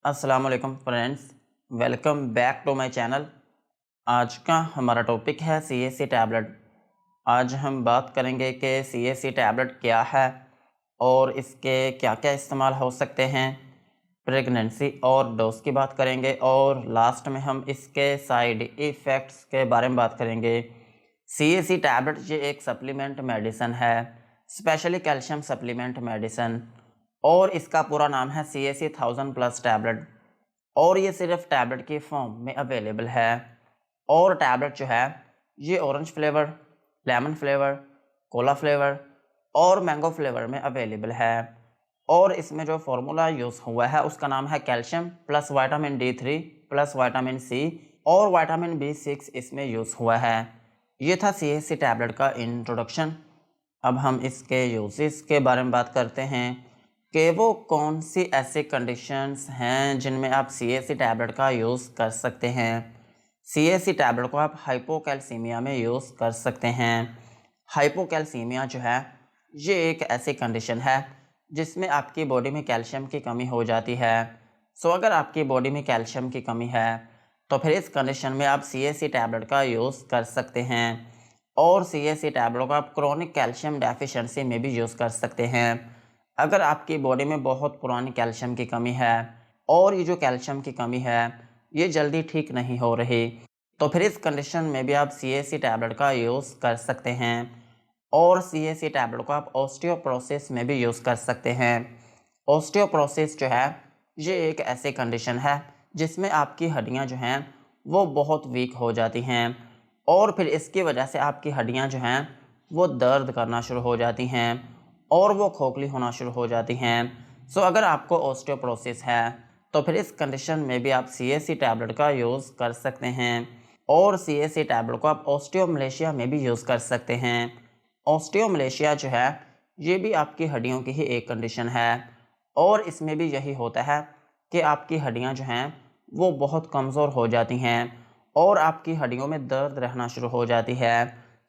अस्सलाम वालेकुम friends, welcome back to my channel. आज का हमारा टॉपिक है सीएससी टैबलेट। आज हम बात करेंगे कि सीएससी टैबलेट क्या है और इसके क्या क्या इस्तेमाल हो सकते हैं। प्रेगनेंसी और डोज की बात करेंगे और लास्ट में हम इसके साइड इफ़ेक्ट्स के बारे में बात करेंगे। सीएससी टैबलेट ये एक सप्लीमेंट मेडिसिन है, स्पेशली कैल्शियम सप्लीमेंट मेडिसिन, और इसका पूरा नाम है सीएससी 1000+ टैबलेट। और ये सिर्फ टैबलेट की फॉर्म में अवेलेबल है। और टैबलेट जो है ये orange flavour, lemon flavour, Cola flavour और मैंगो फ्लेवर में अवेलेबल है। और इसमें जो फार्मूला यूज़ हुआ है उसका नाम है calcium plus vitamin D3 plus vitamin C और विटामिन B6 इसमें यूज़ हुआ है। ये था सीएससी टैबलेट का इंट्रोडक्शन। अब हम इसके यूजेस के बारे में बात करते हैं कि वो कौन सी ऐसी कंडीशंस हैं जिनमें आप सीएससी टैबलेट का यूज़ कर सकते हैं। सीएससी टैबलेट को आप हाइपोकैल्सीमिया में यूज़ कर सकते हैं। हाइपोकैल्सीमिया जो है ये एक ऐसी कंडीशन है जिसमें आपकी बॉडी में कैल्शियम की कमी हो जाती है। सो अगर आपकी बॉडी में कैल्शियम की कमी है तो फिर इस कंडीशन में आप सीएससी टैबलेट का यूज़ कर सकते हैं। और सीएससी टैबलेट को आप क्रोनिक कैल्शियम डेफिशिएंसी में भी यूज़ कर सकते हैं। अगर आपकी बॉडी में बहुत पुरानी कैल्शियम की कमी है और ये जो कैल्शियम की कमी है ये जल्दी ठीक नहीं हो रही, तो फिर इस कंडीशन में भी आप सीएससी टैबलेट का यूज़ कर सकते हैं। और सीएससी टैबलेट को आप ऑस्टियोपोरोसिस में भी यूज़ कर सकते हैं। ऑस्टियोपोरोसिस जो है ये एक ऐसी कंडीशन है जिसमें आपकी हड्डियां जो हैं वो बहुत वीक हो जाती हैं और फिर इसकी वजह से आपकी हड्डियां जो हैं वो दर्द करना शुरू हो जाती हैं और वो खोखली होना शुरू हो जाती हैं। सो अगर आपको ऑस्टियोपोरोसिस है तो फिर इस कंडीशन में भी आप सीएससी टैबलेट का यूज़ कर सकते हैं। और सीएससी टैबलेट को आप ऑस्टियोमलेशिया में भी यूज़ कर सकते हैं। ऑस्टियोमलेशिया जो है ये भी आपकी हड्डियों की ही एक कंडीशन है और इसमें भी यही होता है कि आपकी हड्डियां जो हैं वो बहुत कमज़ोर हो जाती हैं और आपकी हड्डियों में दर्द रहना शुरू हो जाती है।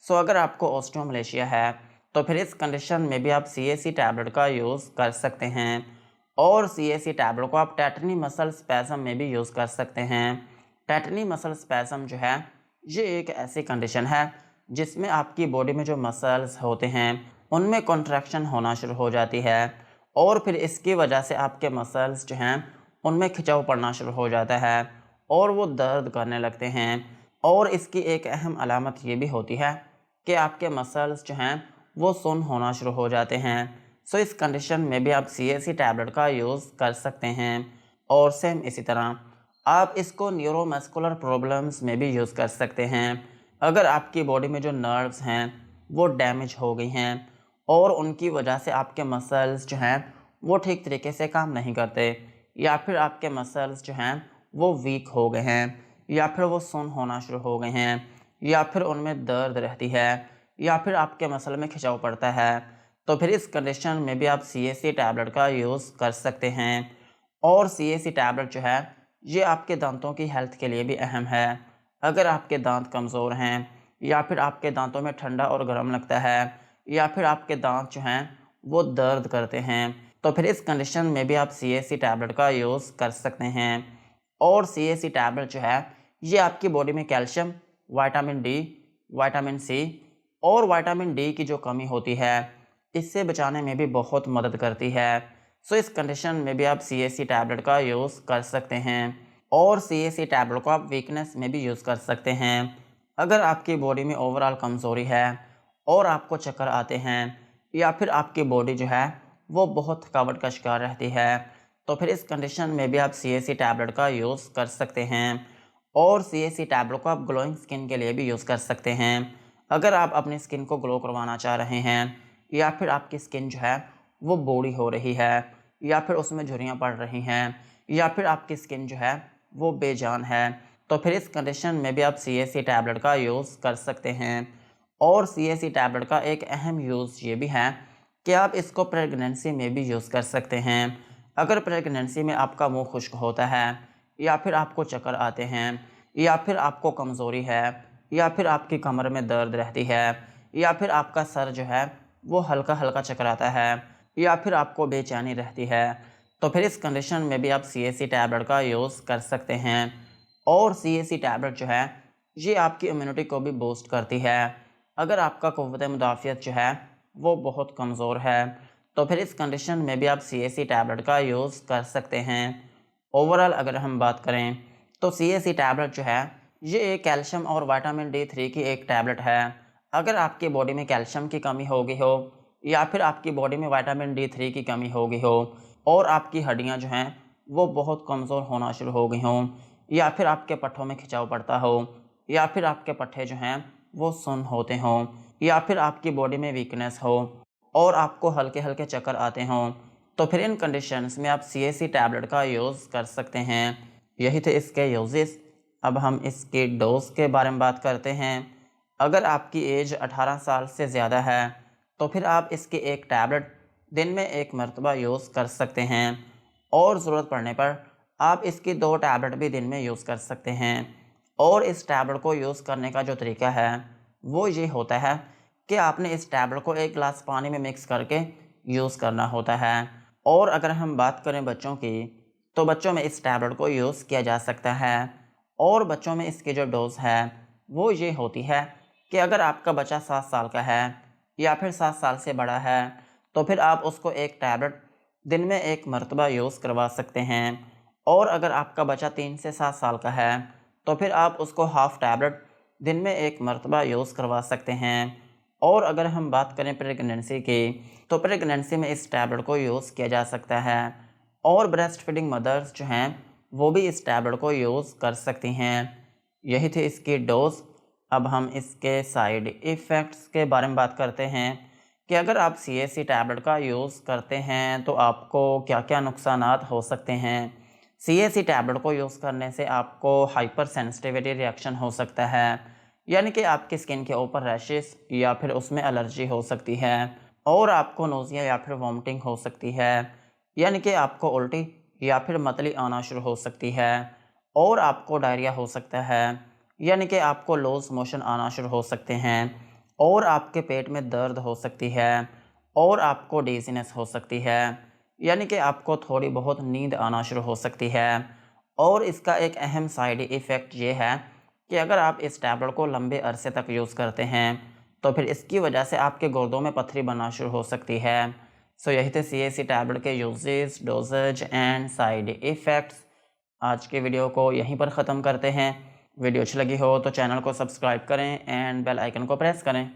सो अगर आपको ऑस्टियोमलेशिया है तो फिर इस कंडीशन में भी आप सीएससी टैबलेट का यूज़ कर सकते हैं। और सीएससी टैबलेट को आप टेटनी मसल स्पैज़म में भी यूज़ कर सकते हैं। टेटनी मसल स्पैज़म जो है ये एक ऐसी कंडीशन है जिसमें आपकी बॉडी में जो मसल्स होते हैं उनमें कॉन्ट्रैक्शन होना शुरू हो जाती है और फिर इसकी वजह से आपके मसल्स जो हैं उनमें खिंचाव पड़ना शुरू हो जाता है और वो दर्द करने लगते हैं। और इसकी एक अहम अलामत ये भी होती है कि आपके मसल्स जो हैं वो सुन्न होना शुरू हो जाते हैं। सो इस कंडीशन में भी आप सीएससी टैबलेट का यूज़ कर सकते हैं। और सेम इसी तरह आप इसको न्यूरोमस्कुलर प्रॉब्लम्स में भी यूज़ कर सकते हैं। अगर आपकी बॉडी में जो नर्व्स हैं वो डैमेज हो गई हैं और उनकी वजह से आपके मसल्स जो हैं वो ठीक तरीके से काम नहीं करते, या फिर आपके मसल्स जो हैं वो वीक हो गए हैं, या फिर वो सुन्न होना शुरू हो गए हैं, या फिर उनमें दर्द रहती है, या फिर आपके मसल में खिंचाव पड़ता है, तो फिर इस कंडीशन में भी आप सीएससी टैबलेट का यूज़ कर सकते हैं। और सीएससी टैबलेट जो है ये आपके दांतों की हेल्थ के लिए भी अहम है। अगर आपके दांत कमज़ोर हैं या फिर आपके दांतों में ठंडा और गर्म लगता है, या फिर आपके दांत जो हैं वो दर्द करते हैं, तो फिर इस कंडीशन में भी आप सीएससी टैबलेट का यूज़ कर सकते हैं। और सीएससी टैबलेट जो है ये आपकी बॉडी में calcium, vitamin D, vitamin C और विटामिन डी की जो कमी होती है इससे बचाने में भी बहुत मदद करती है। सो इस कंडीशन में भी आप सीएससी टैबलेट का यूज़ कर सकते हैं। और सीएससी टैबलेट को आप वीकनेस में भी यूज़ कर सकते हैं। अगर आपकी बॉडी में ओवरऑल कमज़ोरी है और आपको चक्कर आते हैं, या फिर आपकी बॉडी जो है वो बहुत थकावट का शिकार रहती है, तो फिर इस कंडीशन में भी आप सीएससी टैबलेट का यूज़ कर सकते हैं। और सीएससी टैबलेट को आप ग्लोइंग स्किन के लिए भी यूज़ कर सकते हैं। अगर आप अपनी स्किन को ग्लो करवाना चाह रहे हैं, या फिर आपकी स्किन जो है वो बूढ़ी हो रही है, या फिर उसमें झुर्रियाँ पड़ रही हैं, या फिर आपकी स्किन जो है वो बेजान है, तो फिर इस कंडीशन में भी आप सीएससी टैबलेट का यूज़ कर सकते हैं। और सीएससी टैबलेट का एक अहम यूज़ ये भी है कि आप इसको प्रेगनेंसी में भी यूज़ कर सकते हैं। अगर प्रेगनेंसी में आपका मुंह खुश्क होता है, या फिर आपको चक्कर आते हैं, या फिर आपको कमज़ोरी है, या फिर आपकी कमर में दर्द रहती है, या फिर आपका सर जो है वो हल्का हल्का चकराता है, या फिर आपको बेचैनी रहती है, तो फिर इस कंडीशन में भी आप CAC टैबलेट का यूज़ कर सकते हैं। और CAC टैबलेट जो है ये आपकी इम्यूनिटी को भी बूस्ट करती है। अगर आपका क़ुव्वत मुदाफ़ियत जो है वो बहुत कमज़ोर है तो फिर इस कंडीशन में भी आप CAC टैबलेट का यूज़ कर सकते हैं। ओवरऑल अगर हम बात करें तो CAC टैबलेट जो है ये कैल्शियम और विटामिन D3 की एक टैबलेट है। अगर आपकी बॉडी में कैल्शियम की कमी हो गई हो या फिर आपकी बॉडी में विटामिन D3 की कमी हो गई हो और आपकी हड्डियां जो हैं वो बहुत कमज़ोर होना शुरू हो गई हों या फिर आपके पट्ठों में खिंचाव पड़ता हो या फिर आपके पट्ठे जो हैं वो सुन्न होते हों या फिर आपकी बॉडी में वीकनेस हो और आपको हल्के हल्के चक्कर आते हों, तो फिर इन कंडीशंस में आप CAC टैबलेट का यूज़ कर सकते हैं। यही थे इसके यूजेस। अब हम इसके डोज के बारे में बात करते हैं। अगर आपकी एज 18 साल से ज़्यादा है तो फिर आप इसकी एक टैबलेट दिन में एक मरतबा यूज़ कर सकते हैं और ज़रूरत पड़ने पर आप इसकी 2 टैबलेट भी दिन में यूज़ कर सकते हैं। और इस टैबलेट को यूज़ करने का जो तरीका है वो ये होता है कि आपने इस टैबलेट को 1 गिलास पानी में मिक्स करके यूज़ करना होता है। और अगर हम बात करें बच्चों की तो बच्चों में इस टैबलेट को यूज़ किया जा सकता है और बच्चों में इसकी जो डोज़ है वो ये होती है कि अगर आपका बच्चा 7 साल का है या फिर 7 साल से बड़ा है तो फिर आप उसको एक टैबलेट दिन में एक मरतबा यूज़ करवा सकते हैं। और अगर आपका बच्चा 3 से 7 साल का है तो फिर आप उसको हाफ़ टैबलेट दिन में एक मरतबा यूज़ करवा सकते हैं। और अगर हम बात करें प्रेगनेंसी की तो प्रेगनेंसी में इस टैबलेट को यूज़ किया जा सकता है और ब्रेस्ट फीडिंग मदर्स जो हैं वो भी इस टैबलेट को यूज़ कर सकती हैं। यही थी इसकी डोज। अब हम इसके साइड इफ़ेक्ट्स के बारे में बात करते हैं कि अगर आप CAC टैबलेट का यूज़ करते हैं तो आपको क्या क्या नुकसानात हो सकते हैं। CAC टैबलेट को यूज़ करने से आपको हाइपर सेंसिटिविटी रिएक्शन हो सकता है, यानी कि आपकी स्किन के ऊपर रैशेस या फिर उसमें एलर्जी हो सकती है और आपको नोज़िया या फिर वॉमिटिंग हो सकती है, यानी कि आपको उल्टी या फिर मतली आना शुरू हो सकती है और आपको डायरिया हो सकता है, यानी कि आपको लूज मोशन आना शुरू हो सकते हैं और आपके पेट में दर्द हो सकती है और आपको डिजीनेस हो सकती है, यानी कि आपको थोड़ी बहुत नींद आना शुरू हो सकती है। और इसका एक अहम साइड इफ़ेक्ट ये है कि अगर आप इस टैबलेट को लंबे अरसे तक यूज़ करते हैं तो फिर इसकी वजह से आपके गुर्दों में पथरी बनना शुरू हो सकती है। सो यही थे CAC टैबलेट के uses, dosages and side effects. आज के वीडियो को यहीं पर ख़त्म करते हैं। वीडियो अच्छी लगी हो तो चैनल को सब्सक्राइब करें एंड बेल आइकन को प्रेस करें।